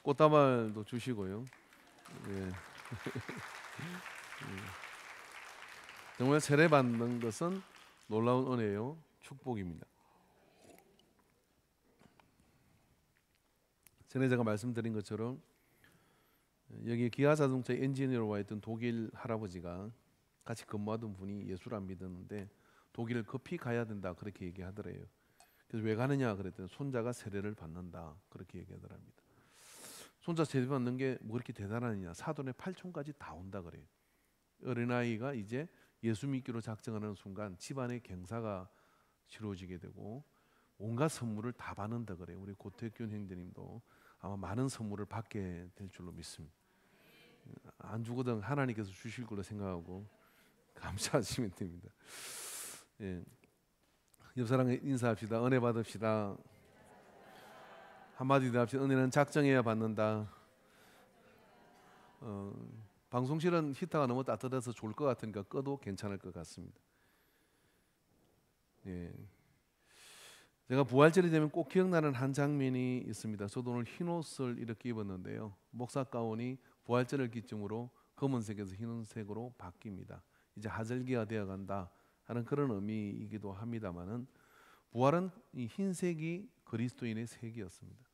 꽃다발도 주시고요. 예. 정말 세례 받는 것은 놀라운 은혜요, 축복입니다. 전에 제가 말씀드린 것처럼 여기 기아자동차 엔지니어로 와 있던 독일 할아버지가 같이 근무하던 분이 예수를 안 믿었는데 독일을 급히 가야 된다 그렇게 얘기하더래요. 그래서 왜 가느냐 그랬더니 손자가 세례를 받는다 그렇게 얘기하더랍니다. 손자 세례 받는 게 뭐 그렇게 대단하느냐, 사돈의 8촌까지 다 온다 그래요. 어린아이가 이제 예수 믿기로 작정하는 순간 집안의 경사가 치루어지게 되고 온갖 선물을 다 받는다 그래요. 우리 고태균 형제님도 아마 많은 선물을 받게 될 줄로 믿습니다. 안 주거든 하나님께서 주실 걸로 생각하고 감사하시면 됩니다. 예. 옆 사람 인사합시다. 은혜 받읍시다. 한마디 더 합시다. 은혜는 작정해야 받는다. 방송실은 히터가 너무 따뜻해서 좋을 것 같으니까 꺼도 괜찮을 것 같습니다. 예. 제가 부활절이 되면 꼭 기억나는 한 장면이 있습니다. 저도 오늘 흰 옷을 이렇게 입었는데요. 목사 가운이 부활절을 기점으로 검은색에서 흰색으로 바뀝니다. 이제 하절기가 되어간다 하는 그런 의미이기도 합니다만은 부활은 이 흰색이 그리스도인의 색이었습니다.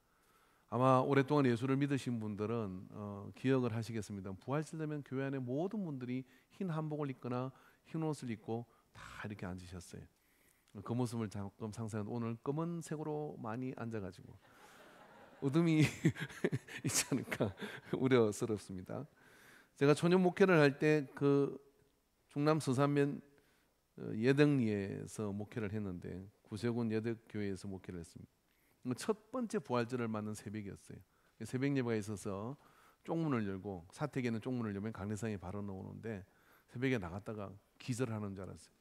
아마 오랫동안 예수를 믿으신 분들은 기억을 하시겠습니다. 부활절 되면 교회 안에 모든 분들이 흰 한복을 입거나 흰 옷을 입고 다 이렇게 앉으셨어요. 그 모습을 조금 상상하는데 오늘 검은색으로 많이 앉아가지고 어둠이 있지 않을까 우려스럽습니다. 제가 초년 목회를 할 때 그 충남 서산면 예덕리에서 목회를 했는데 구세군 예덕교회에서 목회를 했습니다. 첫 번째 부활절을 맞는 새벽이었어요. 새벽 예배가 있어서 쪽문을 열고 사택에는 쪽문을 열면 강례상에 바로 나오는데 새벽에 나갔다가 기절하는 줄 알았어요.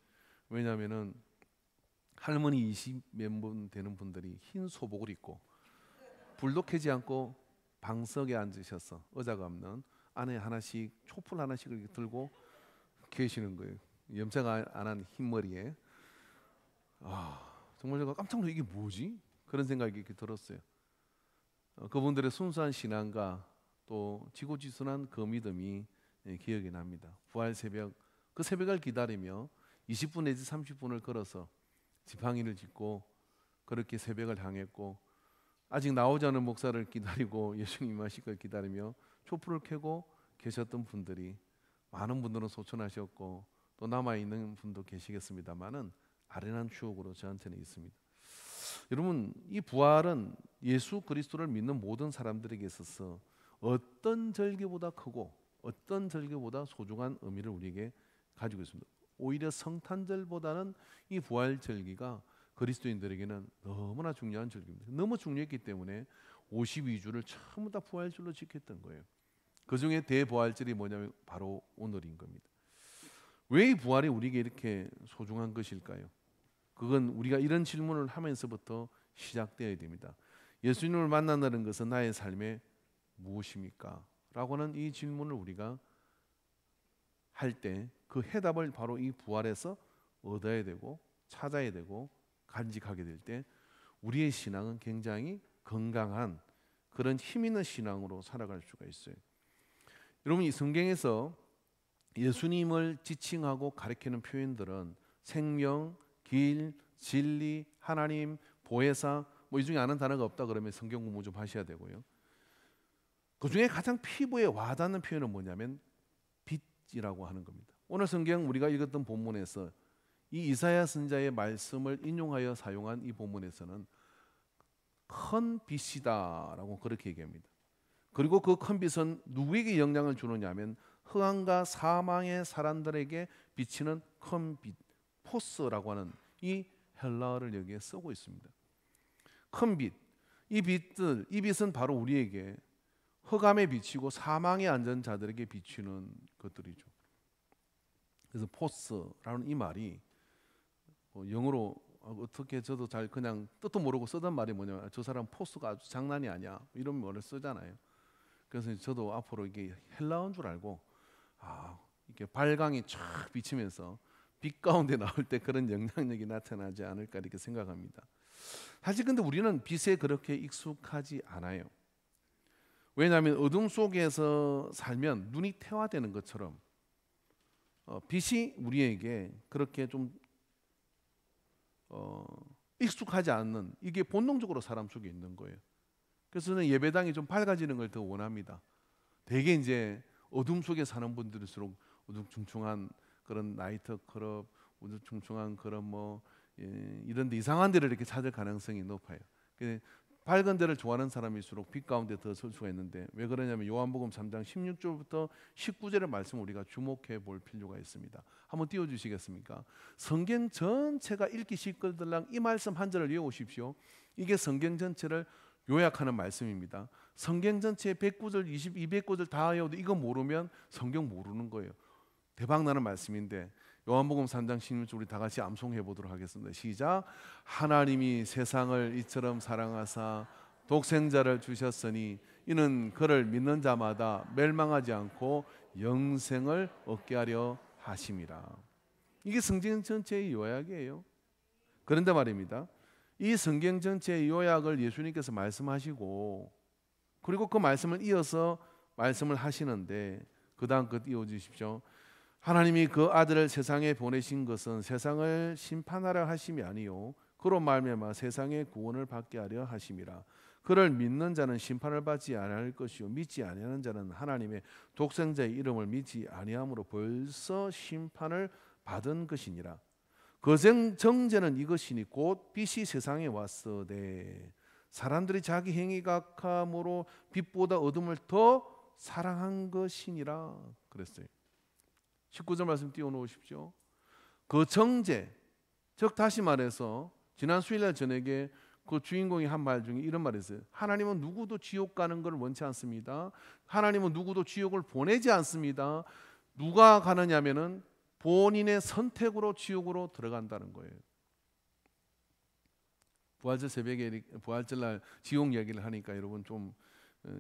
왜냐하면은 할머니 20몇 분 되는 분들이 흰 소복을 입고 불도 켜지 않고 방석에 앉으셔서 의자가 없는 안에 하나씩 촛불 하나씩 이렇게 들고 계시는 거예요. 염색 안 한 흰머리에. 정말 제가 깜짝 놀라 이게 뭐지? 그런 생각이 이렇게 들었어요. 그분들의 순수한 신앙과 또 지고지순한 그 믿음이 기억이 납니다. 부활 새벽, 그 새벽을 기다리며 20분 내지 30분을 걸어서 지팡이를 짚고 그렇게 새벽을 향했고 아직 나오지 않은 목사를 기다리고 예수님 임하실 걸 기다리며 촛불을 켜고 계셨던 분들이 많은 분들은 소천하셨고 또 남아있는 분도 계시겠습니다만은 아련한 추억으로 저한테는 있습니다. 여러분, 이 부활은 예수 그리스도를 믿는 모든 사람들에게 있어서 어떤 절기보다 크고 어떤 절기보다 소중한 의미를 우리에게 가지고 있습니다. 오히려 성탄절보다는 이 부활 절기가 그리스도인들에게는 너무나 중요한 절기입니다. 너무 중요했기 때문에 52주를 전부 다 부활절로 지켰던 거예요. 그 중에 대부활절이 뭐냐면 바로 오늘인 겁니다. 왜 이 부활이 우리에게 이렇게 소중한 것일까요? 그건 우리가 이런 질문을 하면서부터 시작되어야 됩니다. 예수님을 만난다는 것은 나의 삶에 무엇입니까? 라고 하는 이 질문을 우리가 할 때 그 해답을 바로 이 부활에서 얻어야 되고 찾아야 되고 간직하게 될 때 우리의 신앙은 굉장히 건강한 그런 힘 있는 신앙으로 살아갈 수가 있어요. 여러분, 이 성경에서 예수님을 지칭하고 가리키는 표현들은 생명, 길, 진리, 하나님, 보혜사 이 중에 아는 단어가 없다 그러면 성경 공부 좀 하셔야 되고요. 그 중에 가장 피부에 와닿는 표현은 뭐냐면 빛이라고 하는 겁니다. 오늘 성경 우리가 읽었던 본문에서 이 이사야 선지자의 말씀을 인용하여 사용한 이 본문에서는 큰 빛이다라고 그렇게 얘기합니다. 그리고 그 큰 빛은 누구에게 영향을 주느냐 하면 흑암과 사망의 사람들에게 비치는 큰 빛, 포스라고 하는 이 헬라어를 여기에 쓰고 있습니다. 큰 빛, 이 빛은 바로 우리에게 흑암에 비치고 사망에 앉은 자들에게 비치는 것들이죠. 그래서 포스라는 이 말이 영어로 어떻게 저도 잘 그냥 뜻도 모르고 쓰던 말이 뭐냐면 저 사람 포스가 아주 장난이 아니야 이런 말을 쓰잖아요. 그래서 저도 앞으로 이게 헬라어인 줄 알고 이렇게 발광이 쫙 비치면서 빛 가운데 나올 때 그런 영향력이 나타나지 않을까 이렇게 생각합니다. 사실 근데 우리는 빛에 그렇게 익숙하지 않아요. 왜냐하면 어둠 속에서 살면 눈이 태화되는 것처럼 빛이 우리에게 그렇게 좀 익숙하지 않는, 이게 본능적으로 사람 속에 있는 거예요. 그래서 저는 예배당이 좀 밝아지는 걸 더 원합니다. 대개 이제 어둠 속에 사는 분들일수록 우중충충한 그런 나이트 클럽, 우중충충한 그런 이런 데 이상한 데를 이렇게 찾을 가능성이 높아요. 밝은 데를 좋아하는 사람일수록 빛 가운데 더 설 수가 있는데, 왜 그러냐면 요한복음 3장 16절부터 19절의 말씀을 우리가 주목해 볼 필요가 있습니다. 한번 띄워주시겠습니까? 성경 전체가 읽기 쉽거들랑 이 말씀 한 절을 외우십시오. 이게 성경 전체를 요약하는 말씀입니다. 성경 전체 109절, 209절 다 외워도 이거 모르면 성경 모르는 거예요. 대박나는 말씀인데, 요한복음 3장 16절 우리 다 같이 암송해 보도록 하겠습니다. 시작. 하나님이 세상을 이처럼 사랑하사 독생자를 주셨으니 이는 그를 믿는 자마다 멸망하지 않고 영생을 얻게 하려 하심이라. 이게 성경 전체의 요약이에요. 그런데 말입니다, 이 성경 전체의 요약을 예수님께서 말씀하시고, 그리고 그 말씀을 이어서 말씀을 하시는데, 그 다음 거 띄워주십시오. 하나님이 그 아들을 세상에 보내신 것은 세상을 심판하려 하심이 아니요 그로 말미암아 세상의 구원을 받게 하려 하심이라. 그를 믿는 자는 심판을 받지 아니할 것이요 믿지 아니하는 자는 하나님의 독생자의 이름을 믿지 아니함으로 벌써 심판을 받은 것이니라. 그 정죄는 이것이니 곧 빛이 세상에 왔으되 사람들이 자기 행위가 악함으로 빛보다 어둠을 더 사랑한 것이니라 그랬어요. 19절 말씀 띄워놓으십시오. 그 정죄, 즉 다시 말해서 지난 수요일날 저녁에 그 주인공이 한 말 중에 이런 말이 있어요. 하나님은 누구도 지옥 가는 걸 원치 않습니다. 하나님은 누구도 지옥을 보내지 않습니다. 누가 가느냐면은 본인의 선택으로 지옥으로 들어간다는 거예요. 부활절 새벽에 부활절날 지옥 얘기를 하니까 여러분 좀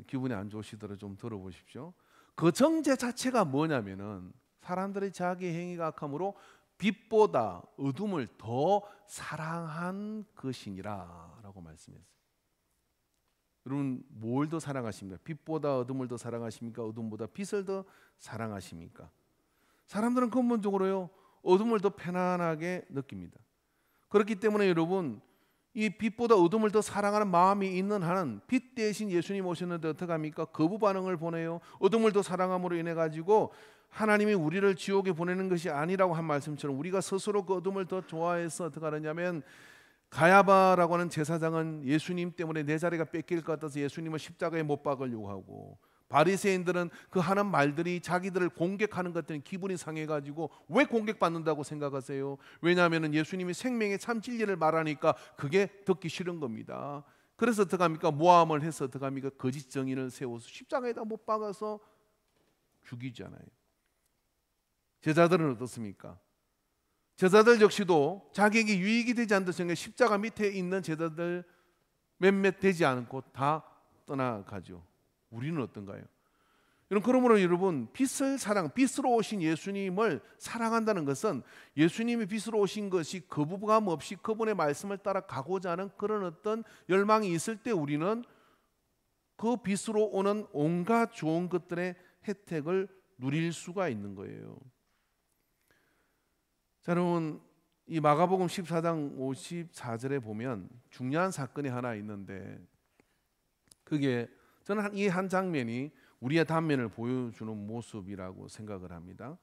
기분이 안 좋으시더라도 좀 들어보십시오. 그 정죄 자체가 뭐냐면은 사람들이 자기 행위가 악함으로 빛보다 어둠을 더 사랑한 것이니라 라고 말씀했어요. 여러분 뭘 더 사랑하십니까? 빛보다 어둠을 더 사랑하십니까? 어둠보다 빛을 더 사랑하십니까? 사람들은 근본적으로요 어둠을 더 편안하게 느낍니다. 그렇기 때문에 여러분 이 빛보다 어둠을 더 사랑하는 마음이 있는 한은 빛 대신 예수님 오셨는데 어떻게 합니까? 거부 반응을 보내요. 어둠을 더 사랑함으로 인해 가지고 하나님이 우리를 지옥에 보내는 것이 아니라고 한 말씀처럼 우리가 스스로 그 어둠을 더 좋아해서 어떻게 하느냐면, 가야바라고 하는 제사장은 예수님 때문에 내 자리가 뺏길 것 같아서 예수님을 십자가에 못 박으려고 하고, 바리새인들은 그 하는 말들이 자기들을 공격하는 것 때문에 기분이 상해가지고 왜 공격받는다고 생각하세요? 왜냐하면 예수님이 생명의 참 진리를 말하니까 그게 듣기 싫은 겁니다. 그래서 어떻게 합니까? 모함을 해서 어떻게 합니까? 거짓 정의를 세워서 십자가에다 못 박아서 죽이잖아요. 제자들은 어떻습니까? 제자들 역시도 자기에게 유익이 되지 않는 생각에 십자가 밑에 있는 제자들 몇몇 되지 않고 다 떠나가죠. 우리는 어떤가요? 그러므로 여러분 빛을 빛으로 오신 예수님을 사랑한다는 것은 예수님이 빛으로 오신 것이 거부감 없이 그분의 말씀을 따라 가고자 하는 그런 어떤 열망이 있을 때 우리는 그 빛으로 오는 온갖 좋은 것들의 혜택을 누릴 수가 있는 거예요. 자, 여러분 이 마가복음 14장 54절에 보면 중요한 사건이 하나 있는데, 그게 저는 이 한 장면이 우리의 단면을 보여주는 모습이라고 생각을 합니다.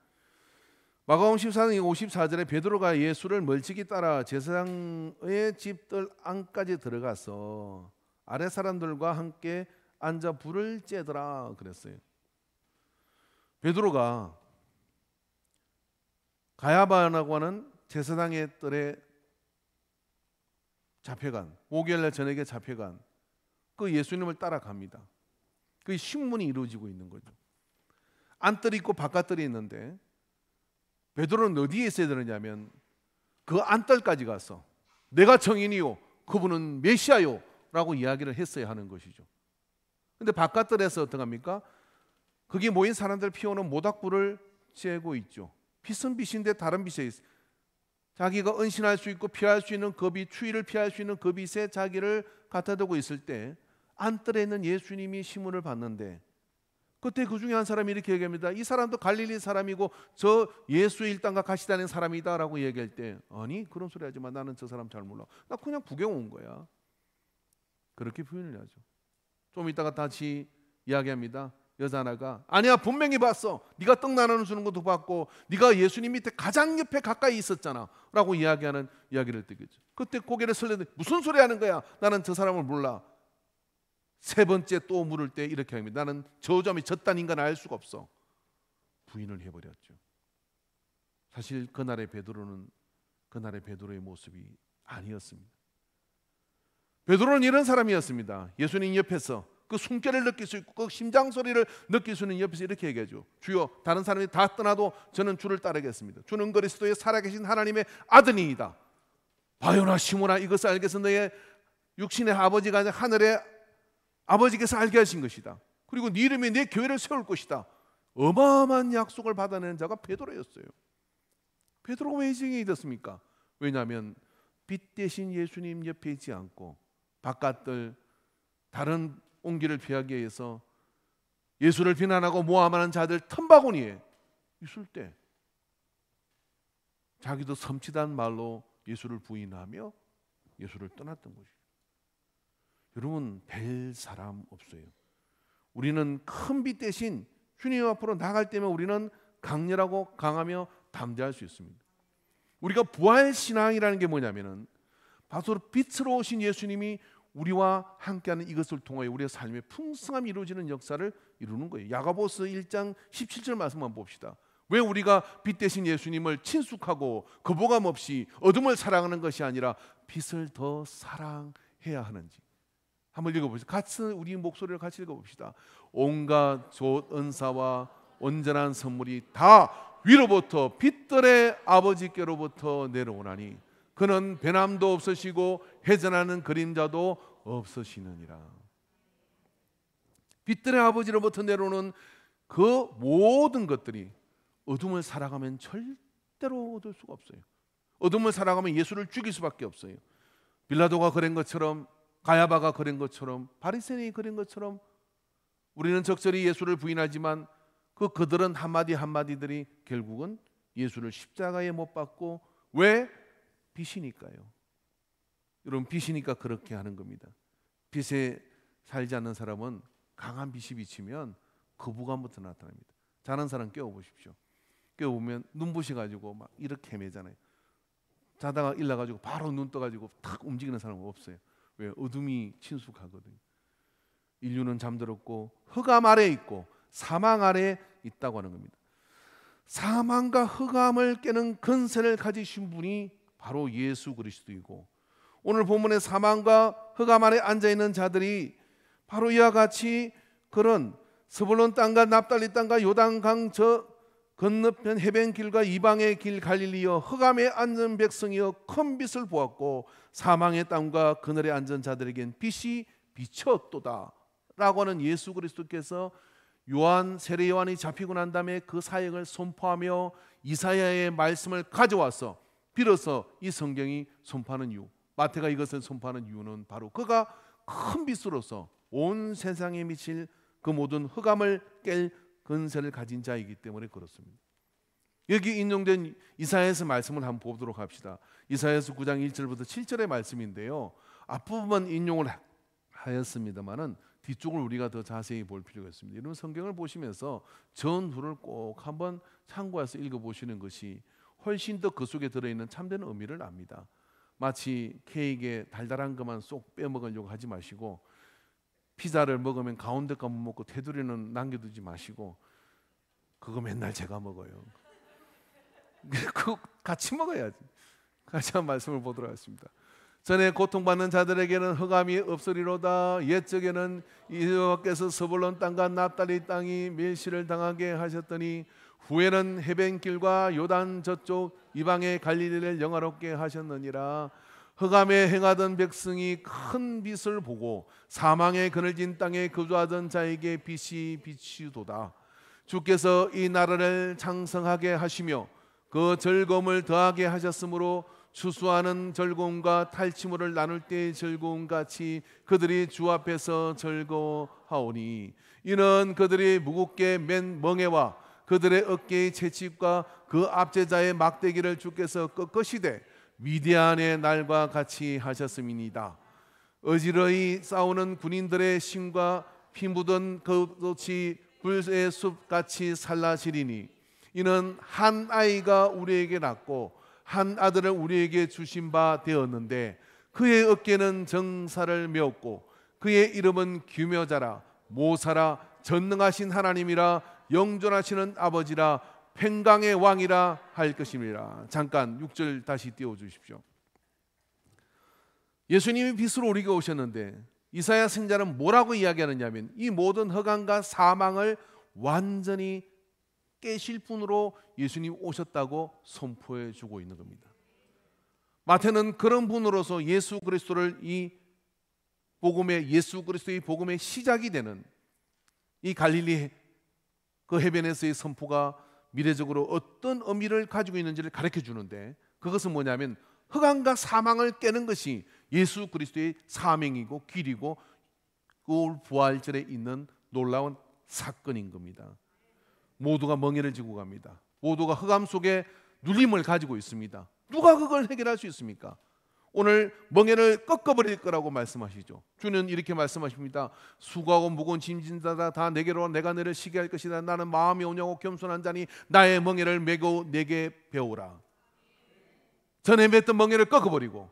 마가복음 14장 54절에 베드로가 예수를 멀찍이 따라 제사장의 집들 안까지 들어가서 아래 사람들과 함께 앉아 불을 쬐더라 그랬어요. 베드로가 가야바라고 하는 제사장의 뜰에 잡혀간, 목요일날 저녁에 잡혀간 그 예수님을 따라갑니다. 그 식문이 이루어지고 있는 거죠. 안뜰이 있고 바깥뜰이 있는데 베드로는 어디에 있어야 되느냐면 그 안뜰까지 가서 내가 정인이요 그분은 메시아요 라고 이야기를 했어야 하는 것이죠. 근데 바깥뜰에서 어떻게 합니까? 거기 모인 사람들 피우는 모닥불을 쬐고 있죠. 빛은 빛인데 다른 빛에 있어요. 자기가 은신할 수 있고 피할 수 있는 그 빛, 추위를 피할 수 있는 그 빛에 자기를 갖다 두고 있을 때 안뜰에 있는 예수님이 시문을 봤는데 그때 그 중에 한 사람이 이렇게 얘기합니다. 이 사람도 갈릴리 사람이고 저 예수의 일당과 같이 다니는 사람이다 라고 얘기할 때, 아니 그런 소리 하지 마, 나는 저 사람 잘 몰라, 나 그냥 구경 온 거야, 그렇게 표현을 하죠. 좀 이따가 다시 이야기합니다. 여자 하나가 아니야 분명히 봤어, 네가 떡 나눠주는 것도 봤고 네가 예수님 밑에 가장 옆에 가까이 있었잖아 라고 이야기하는 이야기를 듣겠죠. 그때 고개를 설레는데 무슨 소리 하는 거야, 나는 저 사람을 몰라. 세 번째 또 물을 때 이렇게 합니다. 나는 저 점이 저딴 인간을 알 수가 없어. 부인을 해버렸죠. 사실 그날의 베드로는 그날의 베드로의 모습이 아니었습니다. 베드로는 이런 사람이었습니다. 예수님 옆에서 그 숨결을 느낄 수 있고 그 심장 소리를 느낄 수 있는 옆에서 이렇게 얘기하죠. 주여, 다른 사람이 다 떠나도 저는 주를 따르겠습니다. 주는 그리스도의 살아계신 하나님의 아드니이다. 바요나 시몬아, 이것을 알겠어. 너의 육신의 아버지가 아니라 하늘의 아버지께서 알게 하신 것이다. 그리고 네 이름이 내 교회를 세울 것이다. 어마어마한 약속을 받아내는 자가 베드로였어요. 베드로가 왜 이징이 됐습니까? 왜냐하면 빛 대신 예수님 옆에 있지 않고 바깥들 다른 온기를 피하기 위해서 예수를 비난하고 모함하는 자들 틈바구니에 있을 때 자기도 섬찟한 말로 예수를 부인하며 예수를 떠났던 것이죠. 여러분, 별 사람 없어요. 우리는 큰 빛 대신 주님 앞으로 나갈 때면 우리는 강렬하고 강하며 담대할 수 있습니다. 우리가 부활신앙이라는 게 뭐냐면은 바로 빛으로 오신 예수님이 우리와 함께하는 이것을 통하여 우리의 삶의 풍성함이 이루어지는 역사를 이루는 거예요. 야고보서 1장 17절 말씀만 봅시다. 왜 우리가 빛 대신 예수님을 친숙하고 거부감 없이 어둠을 사랑하는 것이 아니라 빛을 더 사랑해야 하는지 한번 읽어보시죠. 같이 우리 목소리를 같이 읽어봅시다. 온갖 좋은 은사와 온전한 선물이 다 위로부터 빛들의 아버지께로부터 내려오나니 그는 변함도 없으시고 회전하는 그림자도 없으시느니라. 빛들의 아버지로부터 내려오는 그 모든 것들이 어둠을 살아가면 절대로 얻을 수가 없어요. 어둠을 살아가면 예수를 죽일 수밖에 없어요. 빌라도가 그런 것처럼, 가야바가 그런 것처럼, 바리새인이 그런 것처럼 우리는 적절히 예수를 부인하지만 그들은 한마디 한마디들이 결국은 예수를 십자가에 못 박고, 왜? 빛이니까요. 여러분, 빛이니까 그렇게 하는 겁니다. 빛에 살지 않는 사람은 강한 빛이 비치면 거부감부터 나타납니다. 자는 사람 깨워보십시오. 깨워보면 눈부셔가지고 막 이렇게 헤매잖아요. 자다가 일어나가지고 바로 눈 떠가지고 탁 움직이는 사람은 없어요. 왜? 어둠이 친숙하거든요. 인류는 잠들었고 흑암 아래에 있고 사망 아래에 있다고 하는 겁니다. 사망과 흑암을 깨는 근세를 가지신 분이 바로 예수 그리스도이고, 오늘 본문의 사망과 흑암 아래 앉아있는 자들이 바로 이와 같이 그런 스불론 땅과 납달리 땅과 요단강 저 건너편 해변길과 이방의 길 갈릴리여 흑암에 앉은 백성이여 큰 빛을 보았고 사망의 땅과 그늘에 앉은 자들에겐 빛이 비쳤도다 라고 하는 예수 그리스도께서 세례 요한이 잡히고 난 다음에 그 사역을 선포하며 이사야의 말씀을 가져와서 빌어서 이 성경이 선포하는 이유, 마태가 이것을 선포하는 이유는 바로 그가 큰 빛으로서 온 세상에 미칠 그 모든 흑암을 깰 근세를 가진 자이기 때문에 그렇습니다. 여기 인용된 이사야서 말씀을 한번 보도록 합시다. 이사야서 9장 1절부터 7절의 말씀인데요, 앞부분만 인용을 하였습니다마는 뒤쪽을 우리가 더 자세히 볼 필요가 있습니다. 이런 성경을 보시면서 전후를 꼭 한번 참고해서 읽어보시는 것이 훨씬 더 그 속에 들어있는 참된 의미를 압니다. 마치 케이크에 달달한 것만 쏙 빼먹으려고 하지 마시고, 피자를 먹으면 가운데 것만 먹고 테두리는 남겨두지 마시고, 그거 맨날 제가 먹어요. 그거 같이 먹어야지. 같이 한 말씀을 보도록 하겠습니다. 전에 고통받는 자들에게는 흑암이 없으리로다. 옛적에는 여호와께서 스불론 땅과 납달리 땅이 멸시를 당하게 하셨더니 후에는 해변길과 요단 저쪽 이방의 갈릴리를 영화롭게 하셨느니라. 흑암에 행하던 백성이 큰 빛을 보고 사망의 그늘진 땅에 거주하던 자에게 빛이 비치도다. 주께서 이 나라를 창성하게 하시며 그 즐거움을 더하게 하셨으므로 추수하는 즐거움과 탈취물을 나눌 때의 즐거움 같이 그들이 주 앞에서 즐거워하오니 이는 그들이 무겁게 맨 멍에와 그들의 어깨의 채찍과 그 압제자의 막대기를 주께서 꺾으시되 미디안의 날과 같이 하셨음이니이다. 어지러이 싸우는 군인들의 심과 피 묻은 그것이 불의 숲같이 살라지리니 이는 한 아이가 우리에게 낳고 한 아들을 우리에게 주신 바 되었는데 그의 어깨는 정사를 메었고 그의 이름은 규묘자라 모사라 전능하신 하나님이라 영존하시는 아버지라 평강의 왕이라 할 것입니다. 잠깐 6절 다시 띄워주십시오. 예수님이 빛으로 우리에게 오셨는데 이사야 선지자는 뭐라고 이야기하느냐면 이 모든 허강과 사망을 완전히 깨실 분으로 예수님 오셨다고 선포해 주고 있는 겁니다. 마태는 그런 분으로서 예수 그리스도를 예수 그리스도의 복음의 시작이 되는 이 갈릴리 그 해변에서의 선포가 미래적으로 어떤 의미를 가지고 있는지를 가르쳐 주는데 그것은 뭐냐면 흑암과 사망을 깨는 것이 예수 그리스도의 사명이고 길이고 그 부활절에 있는 놀라운 사건인 겁니다. 모두가 멍에를 지고 갑니다. 모두가 흑암 속에 눌림을 가지고 있습니다. 누가 그걸 해결할 수 있습니까? 오늘 멍에를 꺾어버릴 거라고 말씀하시죠. 주는 이렇게 말씀하십니다. 수고하고 무거운 짐진 자다 다 내게로 와 내가 너를 쉬게 할 것이다. 나는 마음이 온유하고 겸손한 자니 나의 멍에를 메고 내게 배우라. 전에 맸던 멍에를 꺾어버리고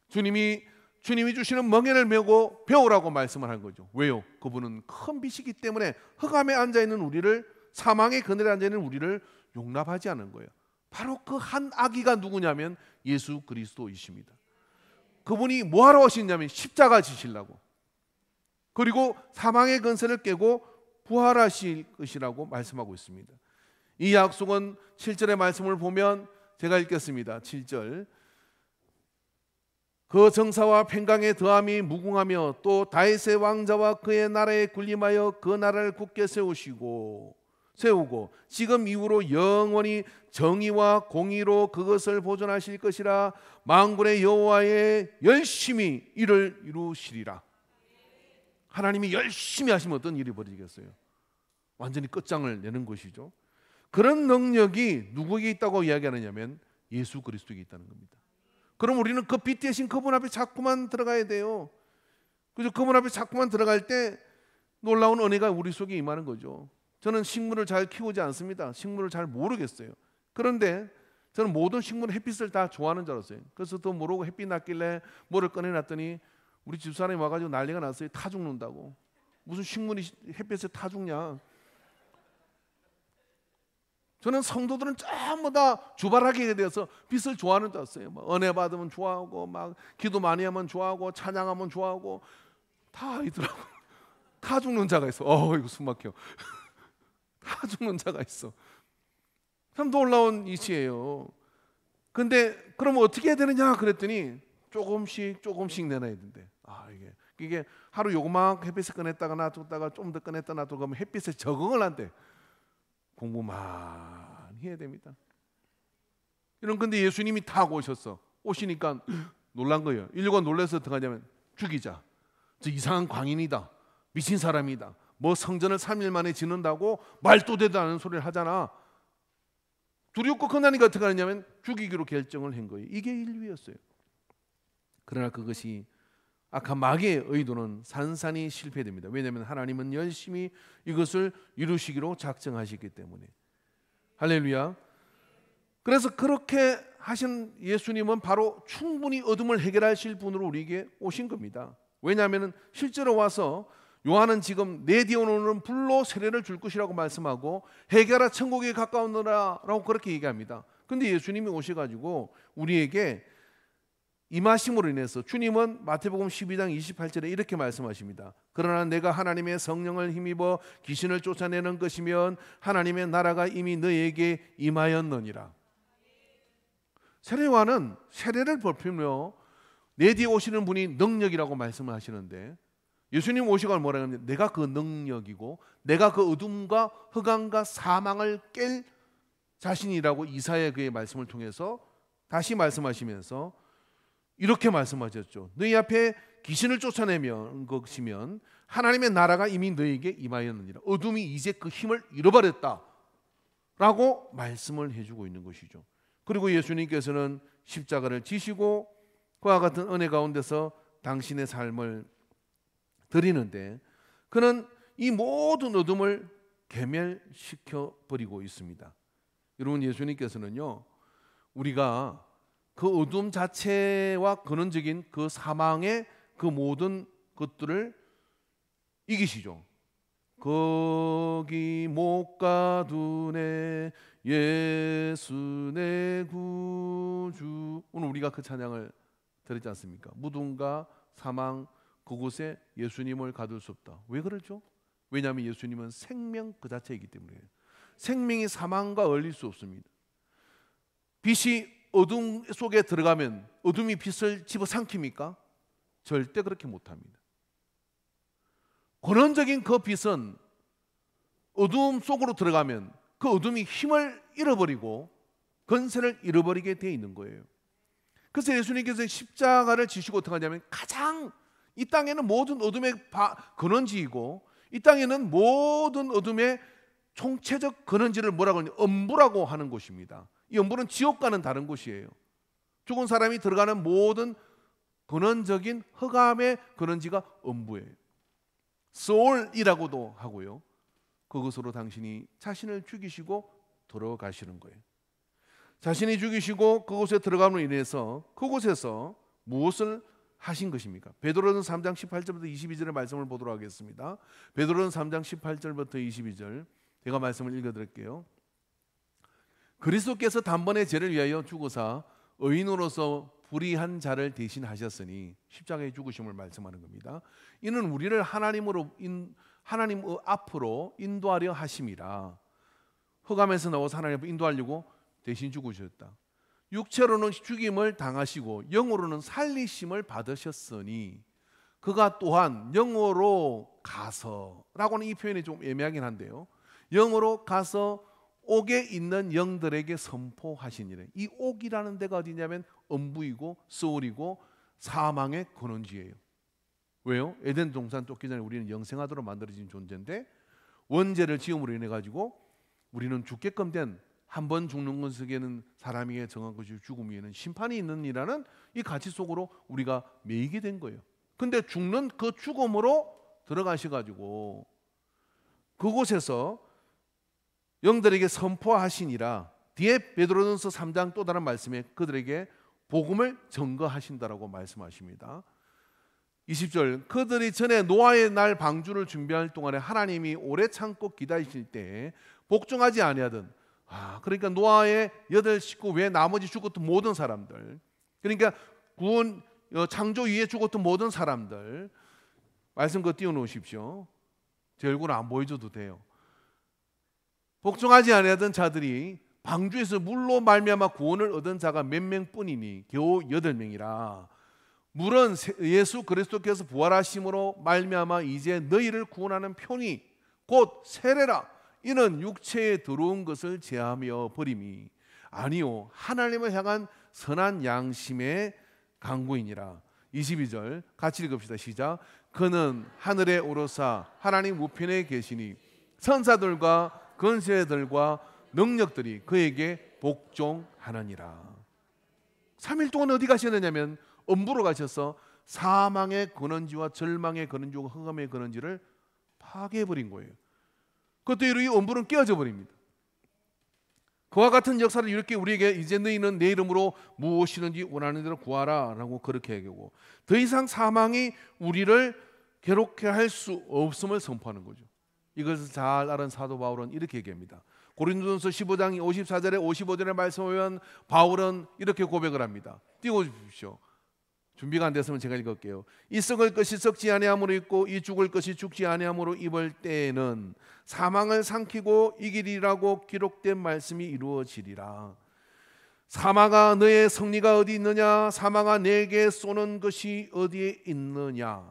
주님이 주시는 멍에를 메고 배우라고 말씀을 한 거죠. 왜요? 그분은 큰 빛이기 때문에 흑암에 앉아있는 우리를 사망의 그늘에 앉아있는 우리를 용납하지 않은 거예요. 바로 그 한 아기가 누구냐면 예수 그리스도이십니다. 그분이 뭐하러 오시냐면 십자가 지시려고 그리고 사망의 근세를 깨고 부활하실 것이라고 말씀하고 있습니다. 이 약속은 7절의 말씀을 보면 제가 읽겠습니다. 7절 그 정사와 평강의 더함이 무궁하며 또 다윗의 왕자와 그의 나라에 군림하여 그 나라를 굳게 세우고 지금 이후로 영원히 정의와 공의로 그것을 보존하실 것이라 만군의 여호와의 열심히 이를 이루시리라. 하나님이 열심히 하시면 어떤 일이 벌어지겠어요? 완전히 끝장을 내는 것이죠. 그런 능력이 누구에게 있다고 이야기하느냐면 예수 그리스도에게 있다는 겁니다. 그럼 우리는 그 빛 대신 그분 앞에 자꾸만 들어가야 돼요. 그래서 그분 앞에 자꾸만 들어갈 때 놀라운 은혜가 우리 속에 임하는 거죠. 저는 식물을 잘 키우지 않습니다. 식물을 잘 모르겠어요. 그런데 저는 모든 식물 햇빛을 다 좋아하는 줄 알았어요. 그래서 또 모르고 햇빛 났길래 뭐를 꺼내놨더니 우리 집사람이 와가지고 난리가 났어요. 타 죽는다고. 무슨 식물이 햇빛에 타 죽냐. 저는 성도들은 전부 다 주발하게 되어서 빛을 좋아하는 줄 알았어요. 막 은혜 받으면 좋아하고 막 기도 많이 하면 좋아하고 찬양하면 좋아하고 다 있더라고. 타 죽는 자가 있어. 이거 숨 막혀. 타 죽는 자가 있어. 참 놀라운 이치예요. 근데 그럼 어떻게 해야 되느냐 그랬더니 조금씩 내놔야 된대. 이게 하루 요거만 햇빛에 꺼냈다가 놔뒀다가 좀 더 꺼냈다 놔두고 그러면 햇빛에 적응을 한대. 공부 많이 해야 됩니다. 근데 예수님이 타고 오시니까 놀란 거예요. 인류가 놀라서 어떻게 하냐면 죽이자. 저 이상한 광인이다. 미친 사람이다. 뭐 성전을 3일 만에 짓는다고 말도 되도 않은 소리를 하잖아. 두렵고 큰다니까 어떻게 하느냐면 죽이기로 결정을 한 거예요. 이게 인류였어요. 그러나 그것이 악한 마귀의 의도는 산산이 실패됩니다. 왜냐하면 하나님은 열심히 이것을 이루시기로 작정하시기 때문에. 할렐루야. 그래서 그렇게 하신 예수님은 바로 충분히 어둠을 해결하실 분으로 우리에게 오신 겁니다. 왜냐하면 실제로 와서 요한은 지금 내 뒤에 오는 불로 세례를 줄 것이라고 말씀하고 해결하 천국에 가까우느라라고 그렇게 얘기합니다. 그런데 예수님이 오셔가지고 우리에게 임하심으로 인해서 주님은 마태복음 12장 28절에 이렇게 말씀하십니다. 그러나 내가 하나님의 성령을 힘입어 귀신을 쫓아내는 것이면 하나님의 나라가 이미 너에게 임하였느니라. 세례요한은 세례를 베풀며 내 뒤에 오시는 분이 능력이라고 말씀을 하시는데 예수님 오시고 뭐라 하냐면 내가 그 능력이고 내가 그 어둠과 흑암과 사망을 깰 자신이라고 이사야 그의 말씀을 통해서 다시 말씀하시면서 이렇게 말씀하셨죠. 너희 앞에 귀신을 쫓아내면 것이면 하나님의 나라가 이미 너희에게 임하였느니라. 어둠이 이제 그 힘을 잃어버렸다 라고 말씀을 해주고 있는 것이죠. 그리고 예수님께서는 십자가를 지시고 그와 같은 은혜 가운데서 당신의 삶을 드리는데 그는 이 모든 어둠을 괴멸시켜 버리고 있습니다. 여러분, 예수님께서는요, 우리가 그 어둠 자체와 근원적인 그 사망의 그 모든 것들을 이기시죠. 거기 못 가두네 예수 내 구주. 오늘 우리가 그 찬양을 들었지 않습니까? 무덤과 사망 그곳에 예수님을 가둘 수 없다. 왜 그러죠? 왜냐하면 예수님은 생명 그 자체이기 때문이에요. 생명이 사망과 어울릴 수 없습니다. 빛이 어둠 속에 들어가면 어둠이 빛을 집어삼킵니까? 절대 그렇게 못합니다. 근원적인 그 빛은 어둠 속으로 들어가면 그 어둠이 힘을 잃어버리고 권세를 잃어버리게 되어 있는 거예요. 그래서 예수님께서 십자가를 지시고 어떻게 하냐면 가장 이 땅에는 모든 어둠의 근원지이고 이 땅에는 모든 어둠의 총체적 근원지를 뭐라고 하냐, 엄부라고 하는 곳입니다. 이 엄부는 지옥과는 다른 곳이에요. 죽은 사람이 들어가는 모든 근원적인 흑암의 근원지가 엄부예요. 소울이라고도 하고요. 그것으로 당신이 자신을 죽이시고 들어가시는 거예요. 자신이 죽이시고 그곳에 들어감으로 인해서 그곳에서 무엇을 하신 것입니까? 베드로전서 3장 18절부터 22절의 말씀을 보도록 하겠습니다. 베드로전서 3장 18절부터 22절 제가 말씀을 읽어드릴게요. 그리스도께서 단번에 죄를 위하여 죽으사 의인으로서 불의한 자를 대신하셨으니 십자가의 죽으심을 말씀하는 겁니다. 이는 우리를 하나님 앞으로 인도하려 하심이라. 흑암에서 나와서 하나님 앞으로 인도하려고 대신 죽으셨다. 육체로는 죽임을 당하시고 영으로는 살리심을 받으셨으니 그가 또한 영으로 가서라고는 이 표현이 좀 애매하긴 한데요. 영으로 가서 옥에 있는 영들에게 선포하시니라. 이 옥이라는 데가 어디냐면 엄부이고 소울이고 사망의 근원지예요. 왜요? 에덴 동산 쫓기 전에 우리는 영생하도록 만들어진 존재인데 원죄를 지음으로 인해 가지고 우리는 죽게끔 된 한 번 죽는 것에게는 사람에게 정한 것이 죽음 위에는 심판이 있느니라는 이 가치 속으로 우리가 매이게 된 거예요. 근데 죽는 그 죽음으로 들어가셔가지고 그곳에서 영들에게 선포하시니라. 뒤에 베드로전서 3장 또 다른 말씀에 그들에게 복음을 증거하신다라고 말씀하십니다. 20절 그들이 전에 노아의 날 방주를 준비할 동안에 하나님이 오래 참고 기다리실 때 복종하지 아니하던 그러니까 노아의 8 식구 외에 나머지 죽었던 모든 사람들, 그러니까 구원 창조 위에 죽었던 모든 사람들 말씀 그거 띄워놓으십시오. 제 얼굴 안 보여줘도 돼요. 복종하지 아니하던 자들이 방주에서 물로 말미암아 구원을 얻은 자가 몇 명뿐이니 겨우 8명이라. 물은 예수 그리스도께서 부활하심으로 말미암아 이제 너희를 구원하는 편이 곧 세례라. 이는 육체에 들어온 것을 제하며 버림이 아니요 하나님을 향한 선한 양심의 강구이니라. 22절 같이 읽읍시다. 시작. 그는 하늘에 오르사 하나님 우편에 계시니 선사들과 권세들과 능력들이 그에게 복종하느니라. 3일 동안 어디 가셨느냐면 엄부로 가셔서 사망의 근원지와 절망의 근원지와 흑암의 근원지를 파괴해버린 거예요. 그것도 이 엄부는 깨어져 버립니다. 그와 같은 역사를 이렇게 우리에게 이제 너희는 내 이름으로 무엇이든지 원하는 대로 구하라 라고 그렇게 얘기하고 더 이상 사망이 우리를 괴롭게 할 수 없음을 선포하는 거죠. 이것을 잘 아는 사도 바울은 이렇게 얘기합니다. 고린도전서 15장 54절에 55절의 말씀을 보면 바울은 이렇게 고백을 합니다. 띄워주십시오. 준비가 안 됐으면 제가 읽을게요. 이 썩을 것이 썩지 아니함으로 있고 이 죽을 것이 죽지 아니함으로 입을 때에는 사망을 삼키고 이기리라고 기록된 말씀이 이루어지리라. 사망아 너의 승리가 어디 있느냐? 사망아 내게 쏘는 것이 어디에 있느냐?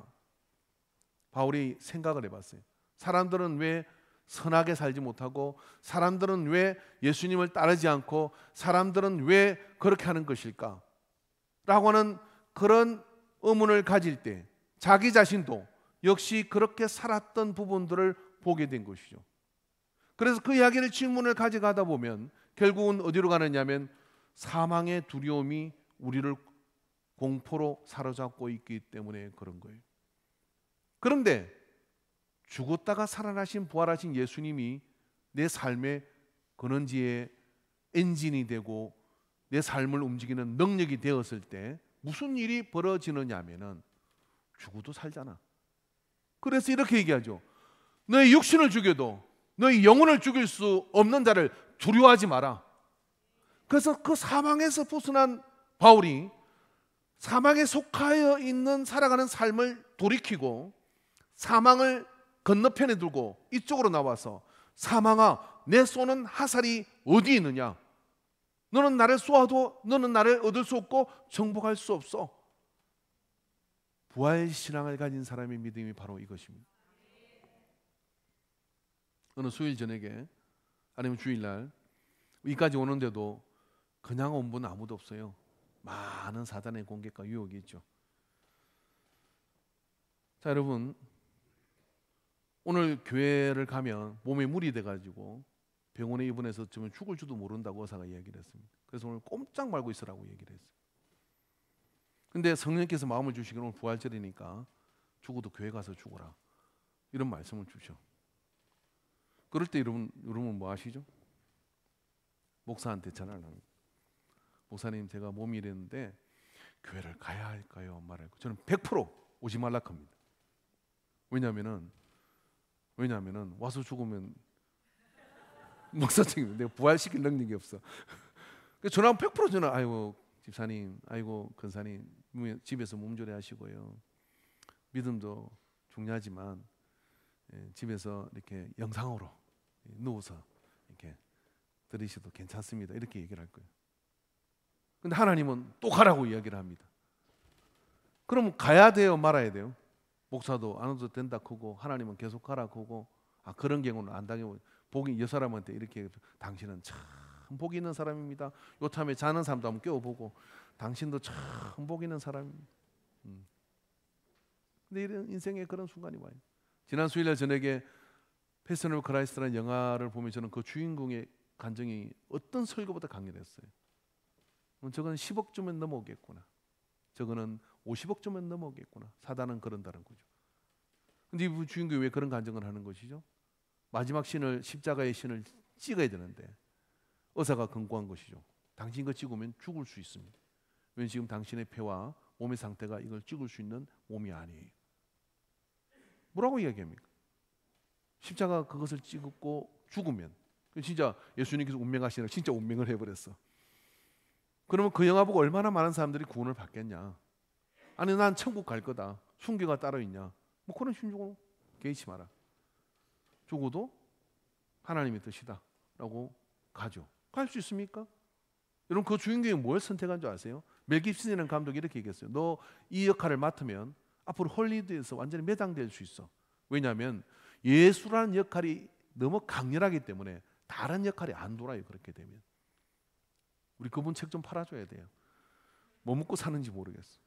바울이 생각을 해봤어요. 사람들은 왜 선하게 살지 못하고 사람들은 왜 예수님을 따르지 않고 사람들은 왜 그렇게 하는 것일까? 라고 하는 그런 의문을 가질 때 자기 자신도 역시 그렇게 살았던 부분들을 보게 된 것이죠. 그래서 그 이야기를 질문을 가져가다 보면 결국은 어디로 가느냐면 사망의 두려움이 우리를 공포로 사로잡고 있기 때문에 그런 거예요. 그런데 죽었다가 살아나신 부활하신 예수님이 내 삶의 근원지의 엔진이 되고 내 삶을 움직이는 능력이 되었을 때 무슨 일이 벌어지느냐 하면은 죽어도 살잖아. 그래서 이렇게 얘기하죠. 너의 육신을 죽여도 너의 영혼을 죽일 수 없는 자를 두려워하지 마라. 그래서 그 사망에서 벗어난 바울이 사망에 속하여 있는 살아가는 삶을 돌이키고 사망을 건너편에 두고 이쪽으로 나와서 사망아 내 쏘는 화살이 어디 있느냐? 너는 나를 쏘아도 너는 나를 얻을 수 없고 정복할 수 없어. 부활신앙을 가진 사람의 믿음이 바로 이것입니다. 어느 수요일 저녁에 아니면 주일날 여기까지 오는데도 그냥 온 분 아무도 없어요. 많은 사단의 공격과 유혹이 있죠. 자, 여러분 오늘 교회를 가면 몸에 물이 돼가지고 병원에 입원해서 좀 죽을 줄도 모른다고 의사가 이야기를 했습니다. 그래서 오늘 꼼짝 말고 있으라고 얘기를 했어요. 근데 성령께서 마음을 주시기로 오늘 부활절이니까 죽어도 교회 가서 죽어라 이런 말씀을 주셔. 그럴 때 여러분 뭐 하시죠? 목사한테 전화를 합니다. 목사님 제가 몸이 이랬는데 교회를 가야 할까요? 말할까요? 저는 100% 오지 말라 합니다. 왜냐하면은 와서 죽으면 목사님 내가 부활시킬 능력이 없어. 전화하면 100% 전화. 아이고 집사님, 아이고 권사님 집에서 몸조리 하시고요. 믿음도 중요하지만 집에서 이렇게 영상으로 누워서 이렇게 들으셔도 괜찮습니다. 이렇게 얘기를 할 거예요. 근데 하나님은 또 가라고 이야기를 합니다. 그럼 가야 돼요, 말아야 돼요? 목사도 안 와도 된다 크고 하나님은 계속 가라 크고 그런 경우는 안 당해고 복이 이 사람한테 이렇게 당신은 참 복이 있는 사람입니다. 요참에 자는 사람도 한번 깨워보고 당신도 참 복이 있는 사람입니다. 근데 이런 인생에 그런 순간이 와요. 지난 수요일날 저녁에 패션 오브 크라이스트라는 영화를 보면 저는 그 주인공의 감정이 어떤 설교보다 강렬했어요. 저건 10억 주면 넘어오겠구나. 저거는 50억 주면 넘어오겠구나. 사단은 그런다는 거죠. 근데 이 주인공이 왜 그런 감정을 하는 것이죠? 마지막 신을 십자가의 신을 찍어야 되는데 의사가 권고한 것이죠. 당신 이거 찍으면 죽을 수 있습니다. 왜냐하면 지금 당신의 폐와 몸의 상태가 이걸 찍을 수 있는 몸이 아니에요. 뭐라고 이야기합니까? 십자가 그것을 찍고 죽으면 진짜 예수님께서 운명하시는 진짜 운명을 해버렸어. 그러면 그 영화 보고 얼마나 많은 사람들이 구원을 받겠냐? 아니 난 천국 갈 거다. 순교가 따로 있냐? 뭐 그런 신중으로 개의치 마라. 죽어도 하나님의 뜻이다라고 가죠. 갈 수 있습니까? 여러분 그 주인공이 뭘 선택한 줄 아세요? 멜 깁슨이라는 감독이 이렇게 얘기했어요. 너 이 역할을 맡으면 앞으로 헐리우드에서 완전히 매장될 수 있어. 왜냐하면 예수라는 역할이 너무 강렬하기 때문에 다른 역할이 안 돌아요. 그렇게 되면 우리 그분 책 좀 팔아줘야 돼요. 뭐 먹고 사는지 모르겠어.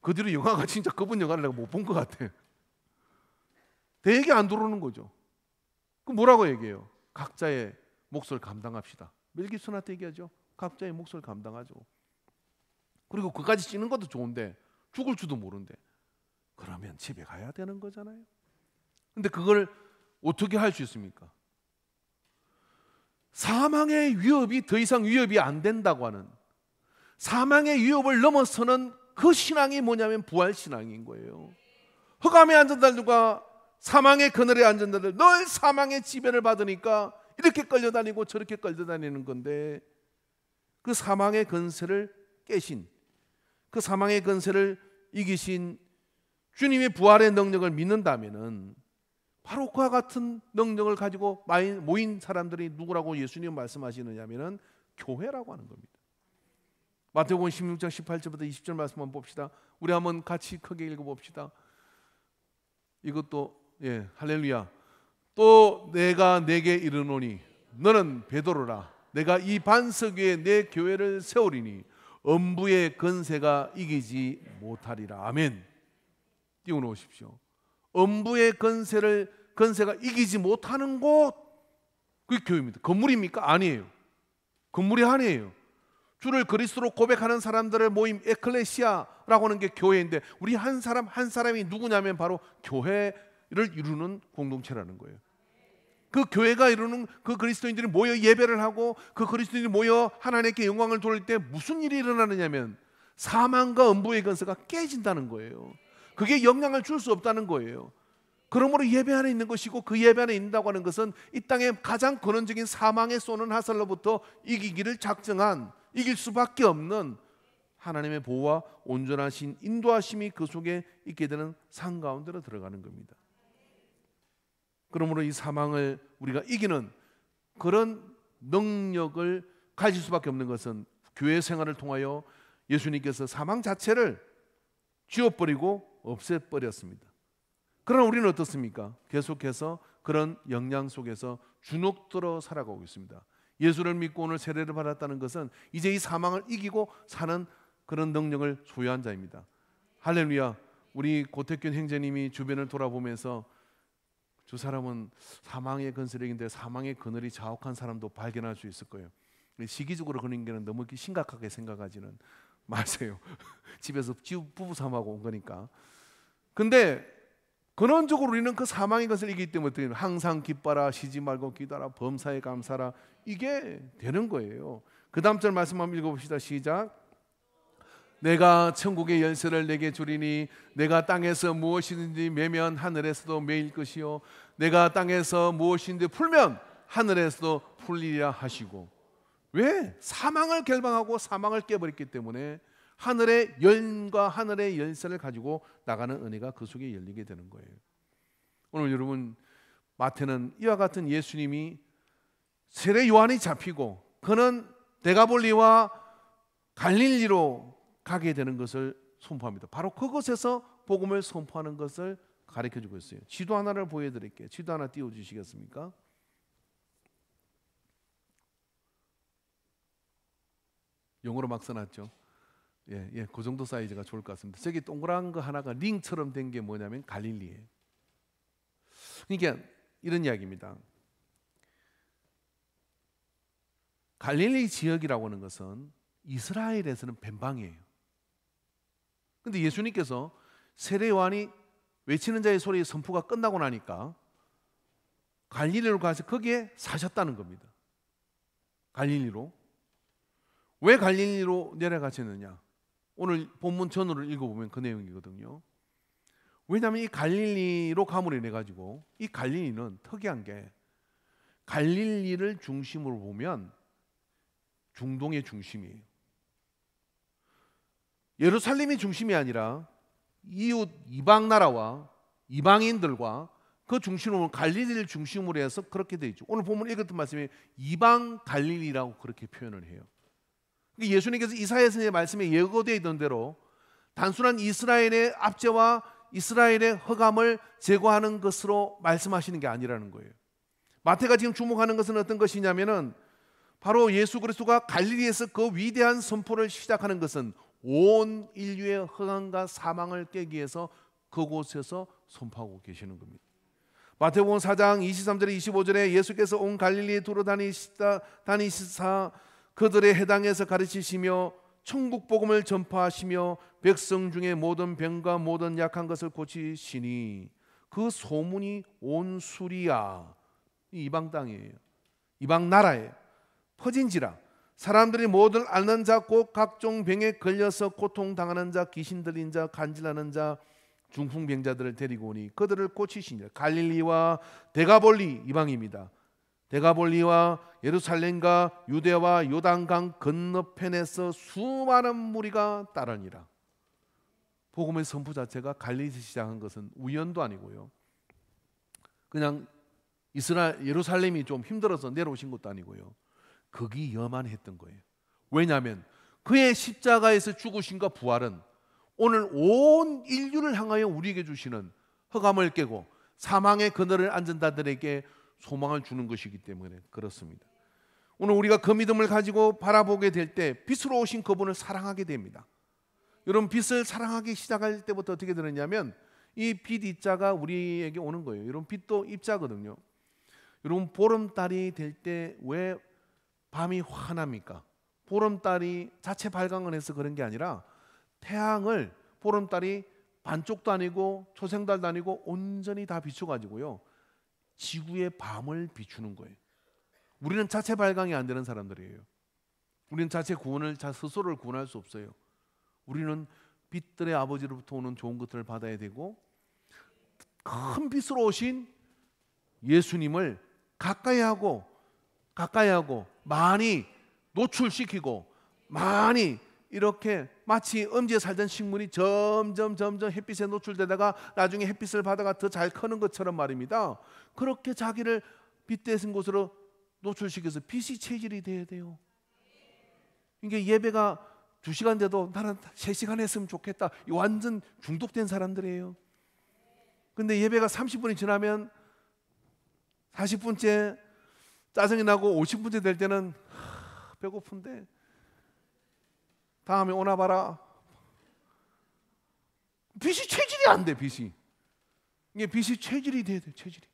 그 뒤로 영화가 진짜 그분 영화를 내가 못 본 것 같아. 대개 안 들어오는 거죠. 그럼 뭐라고 얘기해요? 각자의 몫을 감당합시다. 멜 깁슨한테 얘기하죠. 각자의 몫을 감당하죠. 그리고 그까지 찍는 것도 좋은데 죽을 줄도 모른대. 그러면 집에 가야 되는 거잖아요. 근데 그걸 어떻게 할 수 있습니까? 사망의 위협이 더 이상 위협이 안 된다고 하는 사망의 위협을 넘어서는 그 신앙이 뭐냐면 부활신앙인 거예요. 흑암에 앉은 자들과 사망의 그늘에 앉은 자들 늘 사망의 지배를 받으니까 이렇게 끌려다니고 저렇게 끌려다니는 건데 그 사망의 권세를 깨신 그 사망의 권세를 이기신 주님의 부활의 능력을 믿는다면은 바로 그와 같은 능력을 가지고 모인 사람들이 누구라고 예수님 말씀하시느냐면은 교회라고 하는 겁니다. 마태복음 16장 18절부터 20절 말씀 한번 봅시다. 우리 한번 같이 크게 읽어봅시다. 이것도 할렐루야. 또 내가 내게 이르노니 너는 베드로라. 내가 이 반석 위에 내 교회를 세우리니 엄부의 건세가 이기지 못하리라. 아멘. 띄워놓으십시오. 엄부의 건세가 이기지 못하는 곳, 그게 교회입니다. 건물입니까? 아니에요. 건물이 아니에요. 주를 그리스도로 고백하는 사람들의 모임, 에클레시아라고 하는 게 교회인데, 우리 한 사람 한 사람이 누구냐면 바로 교회를 이루는 공동체라는 거예요. 그 교회가 이루는 그 그리스도인들이 모여 예배를 하고 그 그리스도인들이 모여 하나님께 영광을 돌릴 때 무슨 일이 일어나느냐면 사망과 음부의 건세가 깨진다는 거예요. 그게 영향을 줄 수 없다는 거예요. 그러므로 예배 안에 있는 것이고, 그 예배 안에 있다고 하는 것은 이 땅의 가장 근원적인 사망에 쏘는 화살로부터 이기기를 작정한, 이길 수밖에 없는 하나님의 보호와 온전하신 인도하심이 그 속에 있게 되는 상 가운데로 들어가는 겁니다. 그러므로 이 사망을 우리가 이기는 그런 능력을 가질 수밖에 없는 것은 교회 생활을 통하여 예수님께서 사망 자체를 지워버리고 없애버렸습니다. 그러나 우리는 어떻습니까? 계속해서 그런 영향 속에서 주눅들어 살아가고 있습니다. 예수를 믿고 오늘 세례를 받았다는 것은 이제 이 사망을 이기고 사는 그런 능력을 소유한 자입니다. 할렐루야. 우리 고택균 형제님이 주변을 돌아보면서 저 사람은 사망의 건설력인데 사망의 그늘이 자욱한 사람도 발견할 수 있을 거예요. 시기적으로 그런 게 너무 심각하게 생각하지는 마세요. 집에서 부부싸움하고 온 거니까. 근데 근원적으로 우리는 그 사망의 것을 이기기 때문에 항상 기뻐라, 쉬지 말고 기도하라, 범사에 감사라, 이게 되는 거예요. 그 다음 절 말씀 한번 읽어봅시다. 시작. 내가 천국의 열쇠를 내게 주리니 내가 땅에서 무엇이든지 매면 하늘에서도 매일 것이요 내가 땅에서 무엇이든지 풀면 하늘에서도 풀리리라 하시고. 왜? 사망을 결방하고 사망을 깨버렸기 때문에 하늘의 연과 하늘의 열쇠를 가지고 나가는 은혜가 그 속에 열리게 되는 거예요. 오늘 여러분, 마태는 이와 같은 예수님이 세례 요한이 잡히고 그는 데가볼리와 갈릴리로 가게 되는 것을 선포합니다. 바로 그곳에서 복음을 선포하는 것을 가르쳐주고 있어요. 지도 하나를 보여드릴게요. 지도 하나 띄워주시겠습니까? 영어로 막 써놨죠. 그 정도 사이즈가 좋을 것 같습니다. 저기 동그란 거 하나가 링처럼 된 게 뭐냐면 갈릴리예요. 그러니까 이런 이야기입니다. 갈릴리 지역이라고 하는 것은 이스라엘에서는 벤방이에요. 그런데 예수님께서 세례 요한이 외치는 자의 소리 선포가 끝나고 나니까 갈릴리로 가서 거기에 사셨다는 겁니다. 갈릴리로. 왜 갈릴리로 내려가셨느냐? 오늘 본문 전후를 읽어보면 그 내용이거든요. 왜냐하면 이 갈릴리로 가문을 인해 가지고 이 갈릴리는 특이한 게 갈릴리를 중심으로 보면 중동의 중심이에요. 예루살렘이 중심이 아니라 이웃 이방 나라와 이방인들과 그 중심으로 갈릴리를 중심으로 해서 그렇게 되어 있죠. 오늘 본문 읽었던 말씀이 이방 갈릴리라고 그렇게 표현을 해요. 예수님께서 이사야 선지자의 말씀에 예고되어 있던 대로 단순한 이스라엘의 압제와 이스라엘의 허감을 제거하는 것으로 말씀하시는 게 아니라는 거예요. 마태가 지금 주목하는 것은 어떤 것이냐면은 바로 예수 그리스도가 갈릴리에서 그 위대한 선포를 시작하는 것은 온 인류의 허감과 사망을 깨기 위해서 그곳에서 선포하고 계시는 겁니다. 마태복음 4장 23절에 25절에 예수께서 온 갈릴리에 두루 다니시사 그들의 해당에서 가르치시며 천국 복음을 전파하시며 백성 중에 모든 병과 모든 약한 것을 고치시니 그 소문이 온 수리야, 이방 땅이에요. 이방 나라에 퍼진지라 사람들이 모든 앓는 자 곧 각종 병에 걸려서 고통당하는 자, 귀신 들린 자, 간질하는 자, 중풍병자들을 데리고 오니 그들을 고치시니라. 갈릴리와 데가볼리 이방입니다. 데가볼리와 예루살렘과 유대와 요단강 건너편에서 수많은 무리가 따르니라. 복음의 선포 자체가 갈릴리에서 시작한 것은 우연도 아니고요. 그냥 예루살렘이 좀 힘들어서 내려오신 것도 아니고요. 극이 여만했던 거예요. 왜냐하면 그의 십자가에서 죽으심과 부활은 오늘 온 인류를 향하여 우리에게 주시는 허감을 깨고 사망의 그늘을 앉은 자들에게 소망을 주는 것이기 때문에 그렇습니다. 오늘 우리가 그 믿음을 가지고 바라보게 될 때 빛으로 오신 그분을 사랑하게 됩니다. 여러분, 빛을 사랑하기 시작할 때부터 어떻게 되느냐면 이 빛 입자가 우리에게 오는 거예요. 여러분, 빛도 입자거든요. 여러분, 보름달이 될 때 왜 밤이 환합니까? 보름달이 자체 발광을 해서 그런 게 아니라 태양을 보름달이 반쪽도 아니고 초생달도 아니고 온전히 다 비춰가지고요 지구의 밤을 비추는 거예요. 우리는 자체 발광이 안 되는 사람들이에요. 우리는 자체 구원을 스스로를 구원할 수 없어요. 우리는 빛들의 아버지로부터 오는 좋은 것들을 받아야 되고 큰 빛으로 오신 예수님을 가까이 하고 많이 노출시키고 많이 이렇게 마치 음지에 살던 식물이 점점 햇빛에 노출되다가 나중에 햇빛을 받아가 더 잘 크는 것처럼 말입니다. 그렇게 자기를 빛대신 곳으로 노출시켜서 빛이 체질이 돼야 돼요. 이게 예배가 2시간 돼도 나는 3시간 했으면 좋겠다. 완전 중독된 사람들이에요. 근데 예배가 30분이 지나면 40분째 짜증이 나고 50분째 될 때는 배고픈데 다음에 오나 봐라. 빛이 체질이 안 돼. 빛이. 이게 빛이 체질이 돼야 돼. 체질이.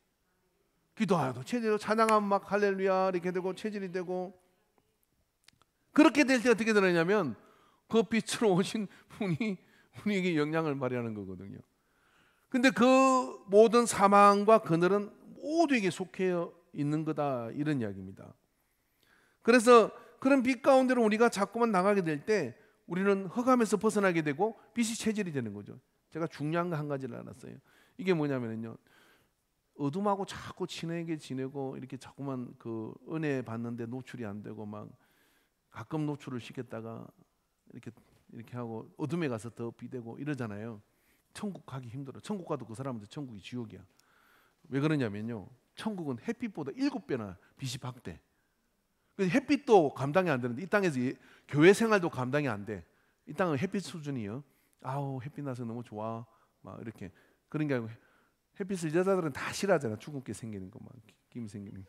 기도하도 체질로 찬양하면 막 할렐루야 이렇게 되고 체질이 되고 그렇게 될 때 어떻게 되느냐면 그 빛으로 오신 분이 우리에게 영향을 발휘하는 거거든요. 근데 그 모든 사망과 그늘은 모두에게 속해 있는 거다 이런 이야기입니다. 그래서 그런 빛 가운데로 우리가 자꾸만 나가게 될 때 우리는 흑암에서 벗어나게 되고 빛이 체질이 되는 거죠. 제가 중요한 거 한 가지를 알았어요. 이게 뭐냐면요, 어둠하고 자꾸 친하게 지내고 이렇게 자꾸만 그 은혜 받는데 노출이 안 되고 막 가끔 노출을 시켰다가 이렇게 하고 어둠에 가서 더 비대고 이러잖아요. 천국 가기 힘들어. 천국 가도 그 사람한테 천국이 지옥이야. 왜 그러냐면요, 천국은 햇빛보다 7배나 빛이 박대. 햇빛도 감당이 안 되는데 이 땅에서 교회 생활도 감당이 안 돼. 이 땅은 햇빛 수준이요. 아우 햇빛 나서 너무 좋아. 막 이렇게 그런 게 아니고 햇빛을 여자들은 다 싫어하잖아. 주근깨 생기는 거 막 김 생기는.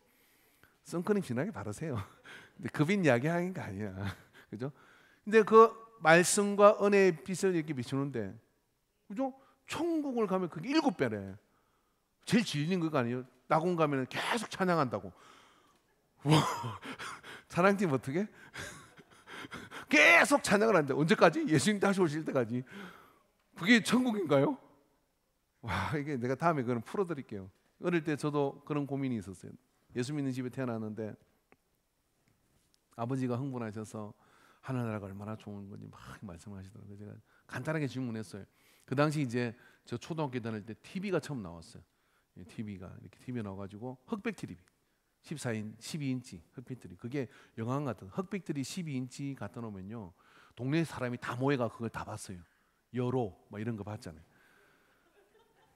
선크림 진하게 바르세요. 근데 그 빛 이야기 하는 거 아니야. 그죠? 근데 그 말씀과 은혜의 빛을 이렇게 비추는데, 그죠? 천국을 가면 그게 7배래. 제일 질린 거가 아니에요. 낙원 가면 계속 찬양한다고. 와, 찬양팀 어떻게? 계속 찬양을 하는데 언제까지? 예수님 다시 오실 때까지. 그게 천국인가요? 와, 이게 내가 다음에 그건 풀어드릴게요. 어릴 때 저도 그런 고민이 있었어요. 예수 믿는 집에 태어났는데 아버지가 흥분하셔서 하늘나라가 얼마나 좋은 건지 막 말씀하시더라고요. 제가 간단하게 질문했어요. 그 당시 이제 저 초등학교 다닐 때 TV가 처음 나왔어요. TV가 이렇게 TV 나와가지고 흑백 TV 14인, 12인치 흑백 TV, 그게 영화관 같은 흑백 TV 12인치 갖다 놓으면요 동네 사람이 다 모여가 그걸 다 봤어요. 여로 뭐 이런 거 봤잖아요.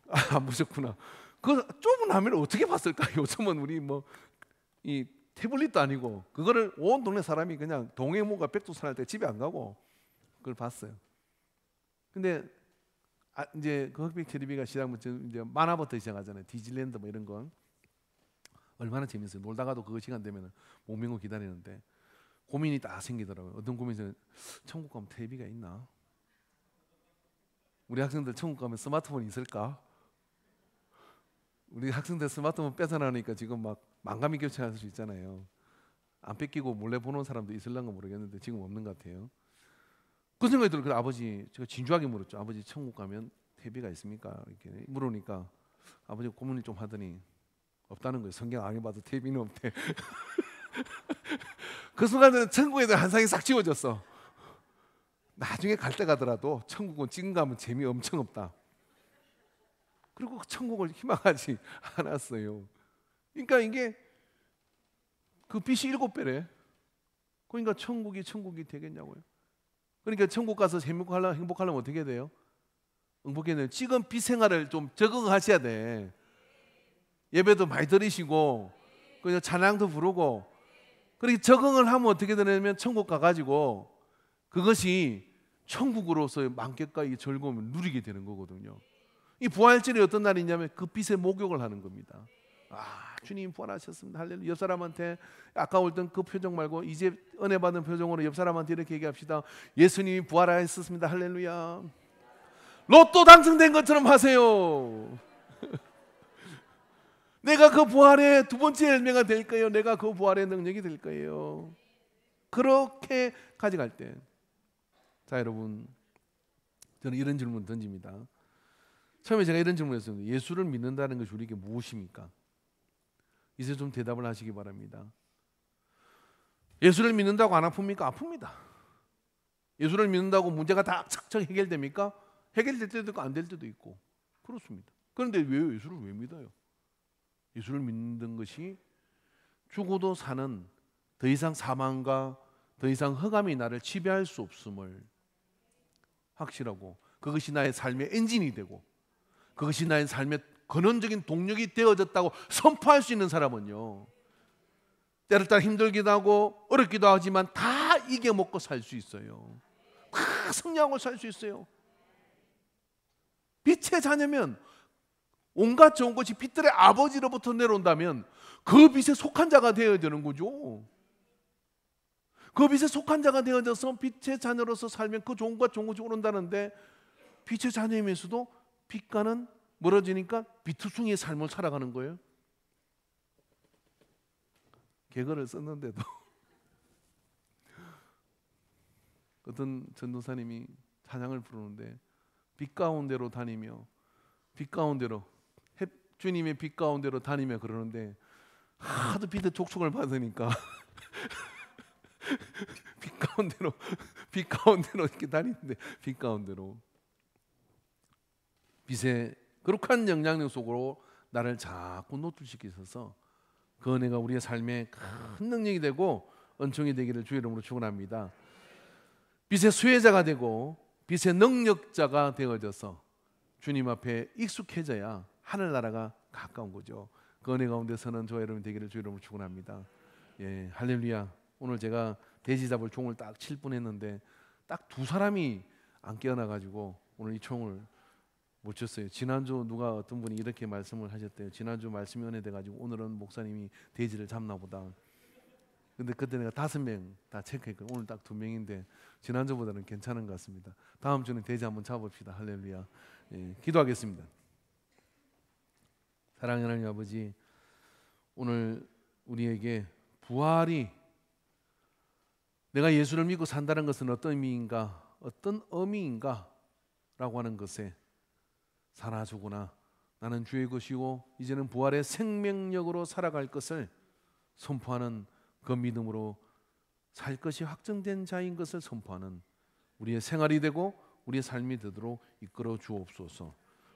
아, 안 보셨구나. 그 좁은 화면을 어떻게 봤을까? 요즘은 우리 뭐 이 태블릿도 아니고 그거를 온 동네 사람이 그냥 동해모가 백두산 할 때 집에 안 가고 그걸 봤어요. 근데 이제 그 흑백 TV가 시작부터 이제 만화부터 시작하잖아요. 디즈니랜드 뭐 이런 거 얼마나 재밌어요. 놀다가도 그 시간 되면 목명고 기다리는데 고민이 딱 생기더라고요. 어떤 고민이 천국 가면 TV가 있나? 우리 학생들 천국 가면 스마트폰이 있을까? 우리 학생들 스마트폰 뺏어나니까 지금 막 망감이 겹쳐할 수 있잖아요. 안 뺏기고 몰래 보는 사람도 있을런가 모르겠는데 지금 없는 것 같아요. 그 생각이 들어요. 아버지, 제가 진주하게 물었죠. 아버지, 천국 가면 TV가 있습니까? 이렇게 물으니까 아버지가 고민을 좀 하더니 없다는 거예요. 성경 안 해봐도 TV는 없대. 그 순간에는 천국에 대한 환상이 싹 지워졌어. 나중에 갈 때 가더라도 천국은 지금 가면 재미 엄청 없다. 그리고 천국을 희망하지 않았어요. 그러니까 이게 그 빛이 7배래. 그러니까 천국이 되겠냐고요. 그러니까 천국 가서 행복하려면 어떻게 돼요? 행복해야 돼요. 지금 빛 생활을 좀 적응하셔야 돼. 예배도 많이 들으시고 그냥 찬양도 부르고 그렇게 적응을 하면 어떻게 되냐면 천국 가가지고 그것이 천국으로서의 만족과 이 즐거움을 누리게 되는 거거든요. 이 부활절이 어떤 날이냐면 그 빛의 목욕을 하는 겁니다. 주님 부활하셨습니다. 할렐루야. 옆 사람한테 아까 올던 그 표정 말고 이제 은혜 받은 표정으로 옆 사람한테 이렇게 얘기합시다. 예수님이 부활하셨습니다. 할렐루야. 로또 당첨된 것처럼 하세요. 내가 그 부활의 두 번째 열매가 될 거예요. 내가 그 부활의 능력이 될 거예요. 그렇게 가져갈 때, 자 여러분, 저는 이런 질문 던집니다. 처음에 제가 이런 질문을 했습니다. 예수를 믿는다는 것이 우리에게 무엇입니까? 이제 좀 대답을 하시기 바랍니다. 예수를 믿는다고 안 아픕니까? 아픕니다. 예수를 믿는다고 문제가 다 착착 해결됩니까? 해결될 때도 있고 안 될 때도 있고 그렇습니다. 그런데 왜 예수를 왜 믿어요? 예수를 믿는 것이 죽어도 사는 더 이상 사망과 더 이상 흑암이 나를 지배할 수 없음을 확실하고, 그것이 나의 삶의 엔진이 되고 그것이 나의 삶의 근원적인 동력이 되어졌다고 선포할 수 있는 사람은요, 때를 따라 힘들기도 하고 어렵기도 하지만 다 이겨먹고 살 수 있어요. 다 승리하고 살 수 있어요. 빛의 자녀면 온갖 좋은 것이 빛들의 아버지로부터 내려온다면 그 빛에 속한 자가 되어야 되는 거죠. 그 빛에 속한 자가 되어져서 빛의 자녀로서 살면 그 좋은 것 좋은 것이 오른다는데, 빛의 자녀이면서도 빛과는 멀어지니까 비투성이의 삶을 살아가는 거예요. 개그를 썼는데도 어떤 전도사님이 찬양을 부르는데 빛 가운데로 다니며 빛 가운데로 주님의 빛 가운데로 다니며 그러는데 하도 빛의 촉촉을 받으니까 빛 가운데로 이렇게 다니는데 빛 가운데로 빛의 거룩한 영향력 속으로 나를 자꾸 노출시키셔서 그 은혜가 우리의 삶에 큰 능력이 되고 은총이 되기를 주의 이름으로 축원합니다. 빛의 수혜자가 되고 빛의 능력자가 되어져서 주님 앞에 익숙해져야 하늘나라가 가까운 거죠. 그 은혜 가운데서는 저와 여러분 되기를 주의 이름으로 축원합니다. 예, 할렐루야. 오늘 제가 돼지 잡을 종을 딱 칠 뻔했는데 딱 두 사람이 안 깨어나가지고 오늘 이 총을 못 쳤어요. 지난주 누가 어떤 분이 이렇게 말씀을 하셨대요. 지난주 말씀이 은혜돼가지고 오늘은 목사님이 돼지를 잡나 보다. 근데 그때 내가 5명 다 체크했거든요. 오늘 딱 2명인데 지난주보다는 괜찮은 것 같습니다. 다음 주는 돼지 한번 잡읍시다. 할렐루야. 예, 기도하겠습니다. 사랑하는 하나님 아버지, 오늘 우리에게 부활이 내가 예수를 믿고 산다는 것은 어떤 의미인가, 어떤 의미인가 라고 하는 것에 사나 죽으나 나는 주의 것이고 이제는 부활의 생명력으로 살아갈 것을 선포하는 그 믿음으로 살 것이 확정된 자인 것을 선포하는 우리의 생활이 되고 우리의 삶이 되도록 이끌어 주옵소서.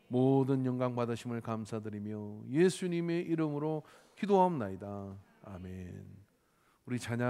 모든 영광 받으심을 감사드리며 예수님의 이름으로 기도하옵나이다. 아멘. 우리 찬양